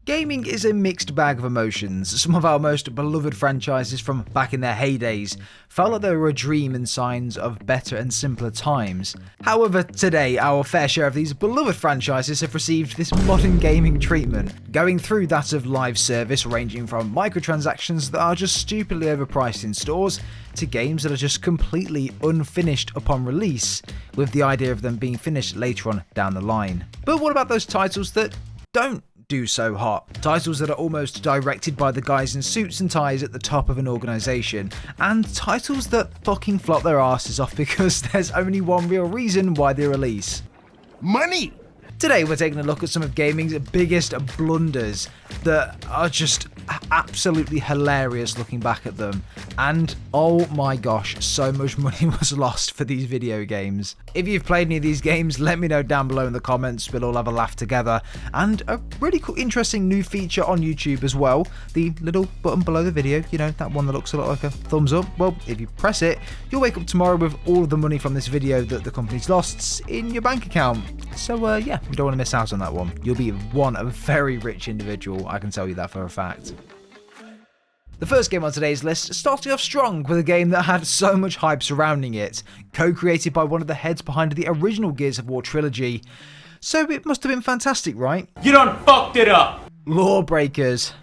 Gaming is a mixed bag of emotions. Some of our most beloved franchises from back in their heydays felt like they were a dream and signs of better and simpler times. However, today our fair share of these beloved franchises have received this modern gaming treatment, going through that of live service ranging from microtransactions that are just stupidly overpriced in stores to games that are just completely unfinished upon release, with the idea of them being finished later on down the line. But what about those titles that don't do so hot? Titles that are almost directed by the guys in suits and ties at the top of an organisation, and titles that fucking flop their asses off because there's only one real reason why they release: money! Today we're taking a look at some of gaming's biggest blunders that are just absolutely hilarious looking back at them, and oh my gosh, so much money was lost for these video games. If you've played any of these games, let me know down below in the comments. We'll all have a laugh together, and a really cool, interesting new feature on YouTube as well, the little button below the video, you know, that one that looks a lot like a thumbs up. Well, if you press it, you'll wake up tomorrow with all of the money from this video that the company's lost in your bank account. So yeah, you don't want to miss out on that one. You'll be a very rich individual, I can tell you that for a fact. The first game on today's list, starting off strong with a game that had so much hype surrounding it, co-created by one of the heads behind the original Gears of War trilogy. So it must have been fantastic, right? You done fucked it up! Lawbreakers.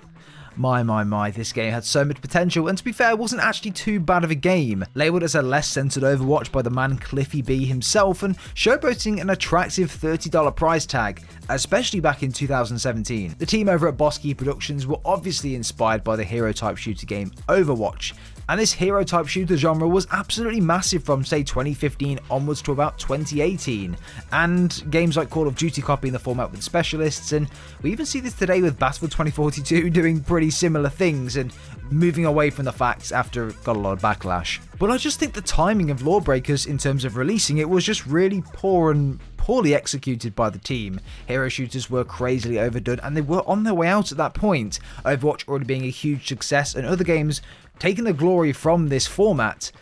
My, this game had so much potential, and to be fair, it wasn't actually too bad of a game. Labelled as a less censored Overwatch by the man Cliffy B himself, and showboating an attractive $30 price tag, especially back in 2017. The team over at Boss Key Productions were obviously inspired by the hero-type shooter game Overwatch, and this hero-type shooter genre was absolutely massive from, say, 2015 onwards to about 2018, and games like Call of Duty copying the format with specialists, and we even see this today with Battlefield 2042 doing pretty similar things and moving away from the facts after it got a lot of backlash. But I just think the timing of Lawbreakers in terms of releasing it was just really poor and poorly executed by the team. Hero shooters were crazily overdone, and they were on their way out at that point, Overwatch already being a huge success and other games taking the glory from this format,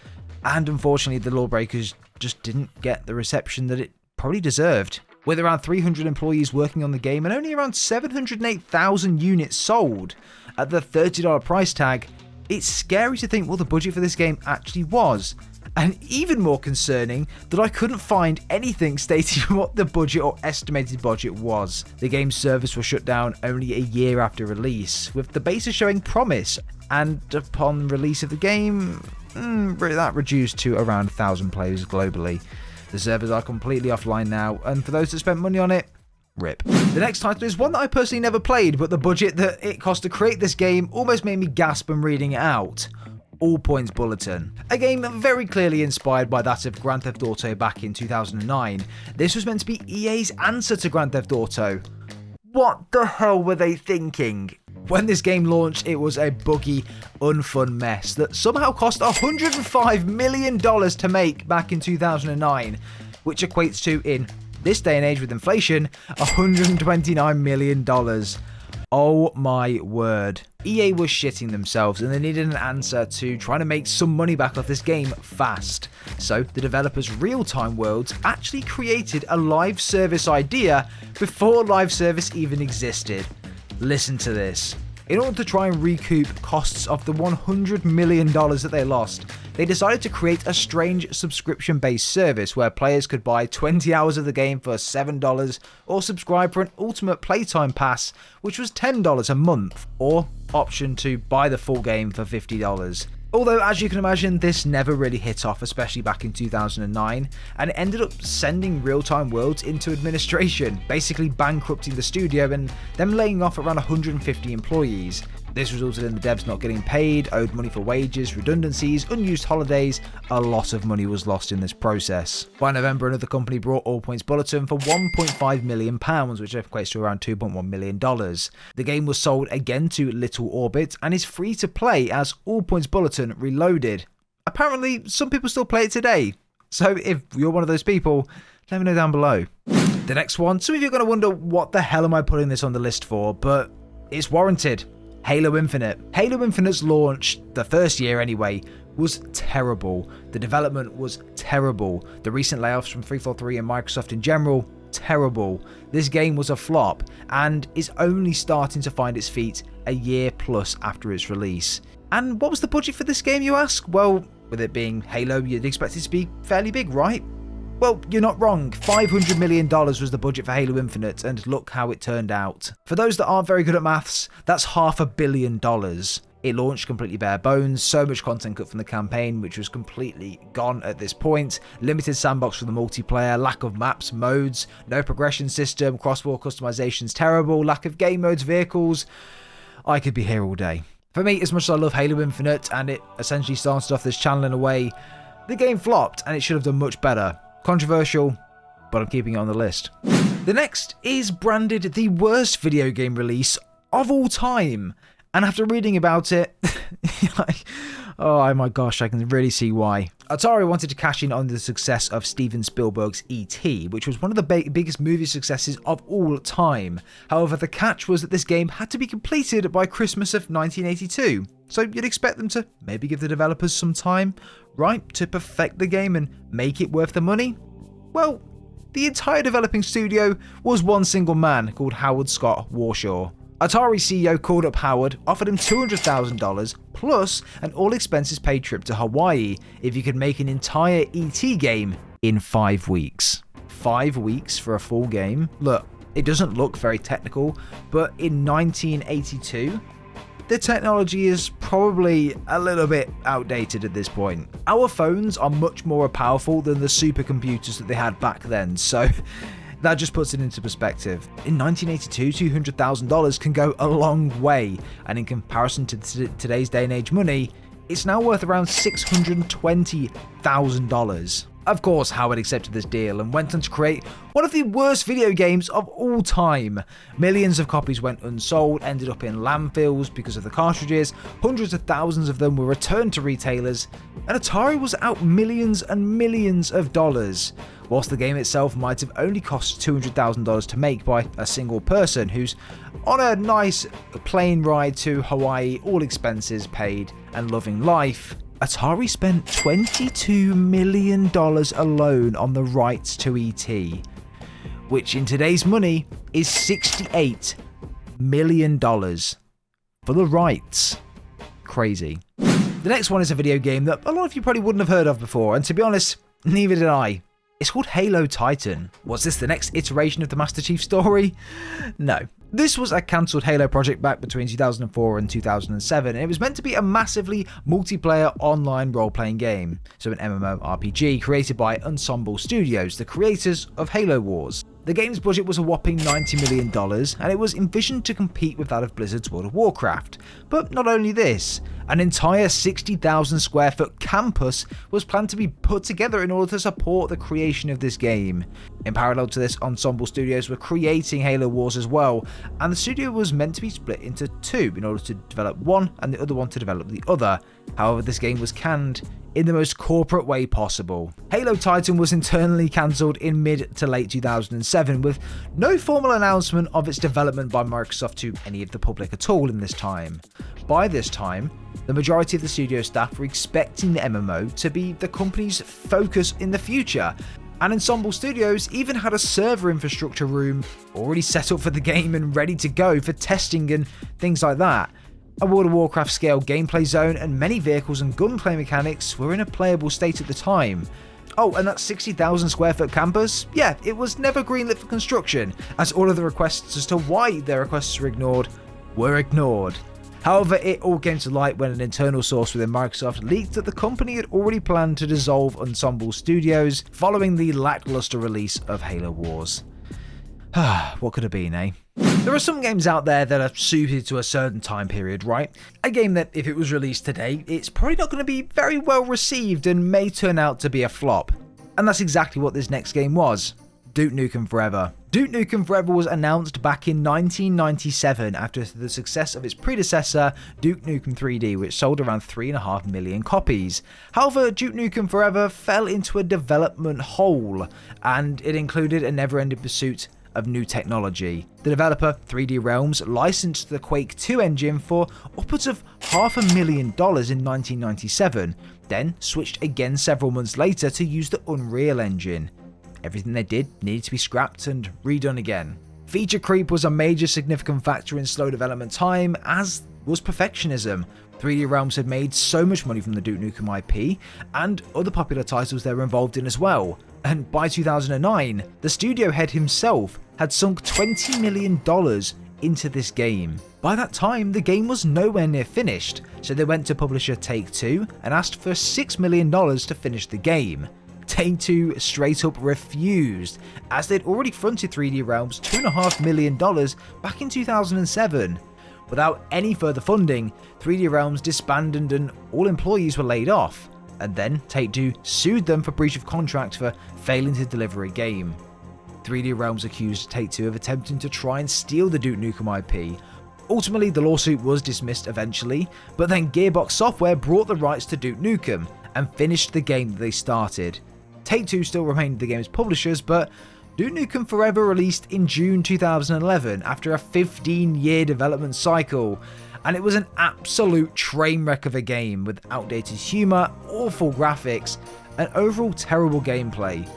and unfortunately the Lawbreakers just didn't get the reception that it probably deserved. With around 300 employees working on the game and only around 708,000 units sold at the $30 price tag, it's scary to think what the budget for this game actually was. And even more concerning that I couldn't find anything stating what the budget or estimated budget was. The game's servers were shut down only a year after release, with the beta showing promise, and upon release of the game, that reduced to around 1,000 players globally. The servers are completely offline now, and for those that spent money on it, RIP. The next title is one that I personally never played, but the budget that it cost to create this game almost made me gasp when reading it out. Points Bulletin. A game very clearly inspired by that of Grand Theft Auto back in 2009. This was meant to be EA's answer to Grand Theft Auto. What the hell were they thinking? When this game launched, it was a buggy, unfun mess that somehow cost $105 million to make back in 2009, which equates to, in this day and age with inflation, $129 million. Oh my word. EA was shitting themselves, and they needed an answer to trying to make some money back off this game fast. So the developers Real-Time Worlds actually created a live service idea before live service even existed. Listen to this. In order to try and recoup costs of the $100 million that they lost, they decided to create a strange subscription-based service where players could buy 20 hours of the game for $7 or subscribe for an ultimate playtime pass, which was $10 a month, or option to buy the full game for $50. Although, as you can imagine, this never really hit off, especially back in 2009, and it ended up sending Real-Time Worlds into administration, basically bankrupting the studio and them laying off around 150 employees. This resulted in the devs not getting paid, owed money for wages, redundancies, unused holidays. A lot of money was lost in this process. By November, another company brought Points Bulletin for £1.5 million, which equates to around $2.1 million. The game was sold again to Little Orbit and is free to play as Points Bulletin Reloaded. Apparently, some people still play it today. So if you're one of those people, let me know down below. The next one, some of you are going to wonder what the hell am I putting this on the list for, but it's warranted. Halo Infinite. Halo Infinite's launch, the first year anyway, was terrible. The development was terrible. The recent layoffs from 343 and Microsoft in general, terrible. This game was a flop and is only starting to find its feet a year plus after its release. And what was the budget for this game, you ask? Well, with it being Halo, you'd expect it to be fairly big, right? Well, you're not wrong. $500 million was the budget for Halo Infinite, and look how it turned out. For those that aren't very good at maths, that's $500 million. It launched completely bare bones, so much content cut from the campaign, which was completely gone at this point, limited sandbox for the multiplayer, lack of maps, modes, no progression system, cross-war customization's terrible, lack of game modes, vehicles. I could be here all day. For me, as much as I love Halo Infinite, and it essentially started off this channel in a way, the game flopped, and it should have done much better. Controversial, but I'm keeping it on the list. The next is branded the worst video game release of all time. And after reading about it, oh my gosh, I can really see why. Atari wanted to cash in on the success of Steven Spielberg's E.T., which was one of the biggest movie successes of all time. However, the catch was that this game had to be completed by Christmas of 1982. So you'd expect them to maybe give the developers some time, right, to perfect the game and make it worth the money? Well, the entire developing studio was one single man called Howard Scott Warshaw. Atari CEO called up Howard, offered him $200,000 plus an all-expenses paid trip to Hawaii if he could make an entire E.T. game in 5 weeks. 5 weeks for a full game? Look, it doesn't look very technical, but in 1982, the technology is probably a little bit outdated at this point. Our phones are much more powerful than the supercomputers that they had back then, so that just puts it into perspective. In 1982, $200,000 can go a long way, and in comparison to today's day and age money, it's now worth around $620,000. Of course, Howard accepted this deal and went on to create one of the worst video games of all time. Millions of copies went unsold, ended up in landfills because of the cartridges, hundreds of thousands of them were returned to retailers, and Atari was out millions and millions of dollars. Whilst the game itself might have only cost $200,000 to make by a single person who's on a nice plane ride to Hawaii, all expenses paid, and loving life, Atari spent $22 million alone on the rights to E.T., which in today's money is $68 million for the rights. Crazy. The next one is a video game that a lot of you probably wouldn't have heard of before, and to be honest, neither did I. It's called Halo Titan. Was this the next iteration of the Master Chief story? No. This was a cancelled Halo project back between 2004 and 2007, and it was meant to be a massively multiplayer online role-playing game, so an MMORPG created by Ensemble Studios, the creators of Halo Wars. The game's budget was a whopping $90 million, and it was envisioned to compete with that of Blizzard's World of Warcraft. But not only this, an entire 60,000 square foot campus was planned to be put together in order to support the creation of this game. In parallel to this, Ensemble Studios were creating Halo Wars as well, and the studio was meant to be split into two in order to develop one and the other one to develop the other. However, this game was canned in the most corporate way possible. Halo Titan was internally cancelled in mid to late 2007 with no formal announcement of its development by Microsoft to any of the public at all in this time. By this time, the majority of the studio staff were expecting the MMO to be the company's focus in the future, and Ensemble Studios even had a server infrastructure room already set up for the game and ready to go for testing and things like that. A World of Warcraft scale gameplay zone and many vehicles and gunplay mechanics were in a playable state at the time. Oh, and that 60,000 square foot campus? Yeah, it was never greenlit for construction, as all of the requests as to why their requests were ignored. However, it all came to light when an internal source within Microsoft leaked that the company had already planned to dissolve Ensemble Studios following the lackluster release of Halo Wars. What could have been, eh? There are some games out there that are suited to a certain time period, right? A game that, if it was released today, it's probably not going to be very well received and may turn out to be a flop. And that's exactly what this next game was. Duke Nukem Forever. Duke Nukem Forever was announced back in 1997 after the success of its predecessor, Duke Nukem 3D, which sold around 3.5 million copies. However, Duke Nukem Forever fell into a development hole, and it included a never-ending pursuit of new technology. The developer, 3D Realms, licensed the Quake 2 engine for upwards of $500,000 in 1997, then switched again several months later to use the Unreal Engine. everything they did needed to be scrapped and redone again. Feature creep was a major significant factor in slow development time, as was perfectionism. 3D Realms had made so much money from the Duke Nukem IP, and other popular titles they were involved in as well. And by 2009, the studio head himself had sunk $20 million into this game. By that time, the game was nowhere near finished, so they went to publisher Take-Two and asked for $6 million to finish the game. Take-Two straight up refused, as they'd already fronted 3D Realms $2.5 million back in 2007. Without any further funding, 3D Realms disbanded and all employees were laid off, and then Take-Two sued them for breach of contract for failing to deliver a game. 3D Realms accused Take-Two of attempting to try and steal the Duke Nukem IP. Ultimately, the lawsuit was dismissed eventually, but then Gearbox Software brought the rights to Duke Nukem and finished the game that they started. Take-Two still remained the game's publishers, but Duke Nukem Forever released in June 2011 after a 15-year development cycle, and it was an absolute train wreck of a game with outdated humour, awful graphics, and overall terrible gameplay.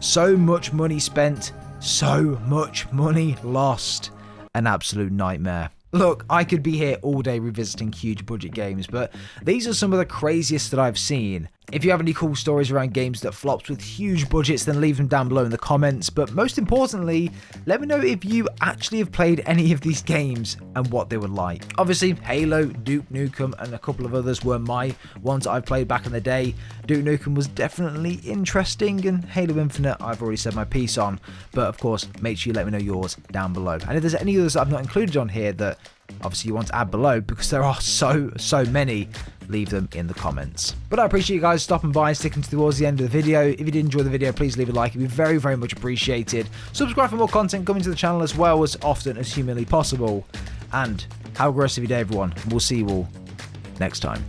So much money spent, so much money lost. An absolute nightmare. Look, I could be here all day revisiting huge budget games, but these are some of the craziest that I've seen. If you have any cool stories around games that flopped with huge budgets, then leave them down below in the comments, but most importantly, let me know if you actually have played any of these games and what they were like. Obviously, Halo, Duke Nukem, and a couple of others were my ones that I've played back in the day. Duke Nukem was definitely interesting, and Halo Infinite I've already said my piece on, but of course, make sure you let me know yours down below. And if there's any others that I've not included on here that obviously you want to add below, because there are so many, leave them in the comments. But I appreciate you guys stopping by and sticking towards the end of the video. If you did enjoy the video, please leave a like. It'd be very much appreciated. Subscribe for more content coming to the channel as well, as often as humanly possible. And have a great rest of your day, everyone. We'll see you all next time.